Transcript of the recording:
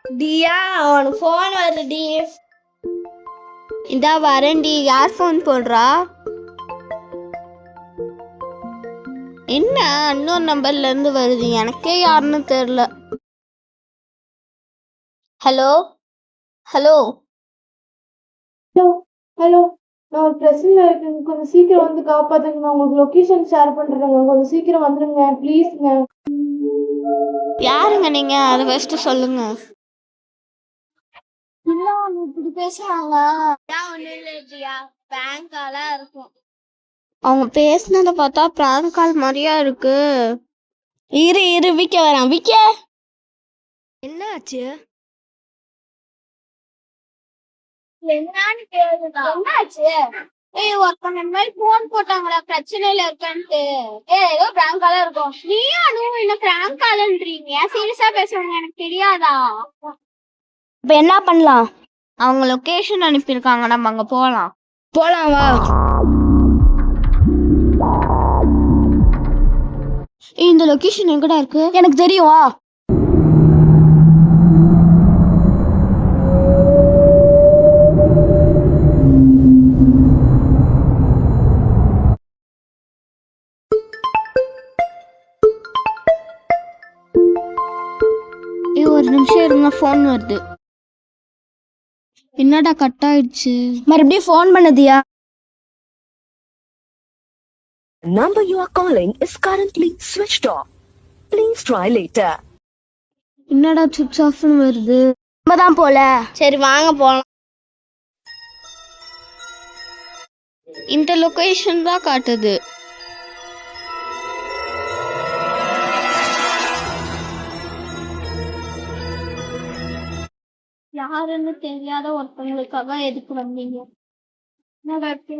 டியா அவனுக்கு ஃபோன் வருடி. இதா வரேன்டி. யார் ஃபோன் போடுறா? என்ன இன்னொரு நம்பர்ல இருந்து வருது, எனக்கே யாருன்னு தெரியல. ஹலோ ஹலோ ஹலோ ஹலோ, நான் ஒரு பிரச்சனையில் இருக்கேங்க, கொஞ்சம் சீக்கிரம் வந்து காப்பாத்துங்க. நான் உங்களுக்கு லொக்கேஷன் ஷேர் பண்ணுறேங்க, கொஞ்சம் சீக்கிரம் வந்துடுங்க ப்ளீஸுங்க. யாருங்க நீங்க? அதை ஃபர்ஸ்ட் சொல்லுங்க. இல்ல அவங்க இப்படி பேசுறாங்க. ஒண்ணும் இல்ல டியா, பேங்காலாம் இருக்கும். அவங்க பேசுனதை பார்த்தா பிராங்க் கால் மாதிரியா இருக்கு. இரு விக்க வரான். விக்க என்னாச்சு? என்னான்னு கேளுடா. என்னாச்சு? ஒருத்தவங்க இந்த மாதிரி போன் போட்டாங்களா பிரச்சனையில இருக்கன்ட்டு. ஏதோ பிராங்கால இருக்கும். நீயும் அதுவும் என்ன பிராங்காலன்றீங்க? சீரியஸா பேசுவாங்க, எனக்கு தெரியாதா? இப்ப என்ன பண்ணலாம்? அவங்க லொகேஷன் அனுப்பியிருக்காங்க, நம்ம அங்க போலாம். போலாம் வா. இந்த லொகேஷன் எங்கடா இருக்கு? எனக்கு தெரியும் வா. ஒரு நிமிஷம் இருங்க, ஃபோன் வருது. என்னடா கட் ஆயிடுச்சு? மறுபடியும் phone பண்ணுதியா? Number you are calling is currently switched off. Please try later. என்னடா சுவிட்ச் ஆஃப்னு வருது? தான் போல. சரி வாங்க போலாம். இந்த லொகேஷன் தான் காட்டுது. யாருன்னு தெரியாத ஒருத்தவங்களுக்காக எதுக்கு வந்தீங்க? என்னடா இருக்கு?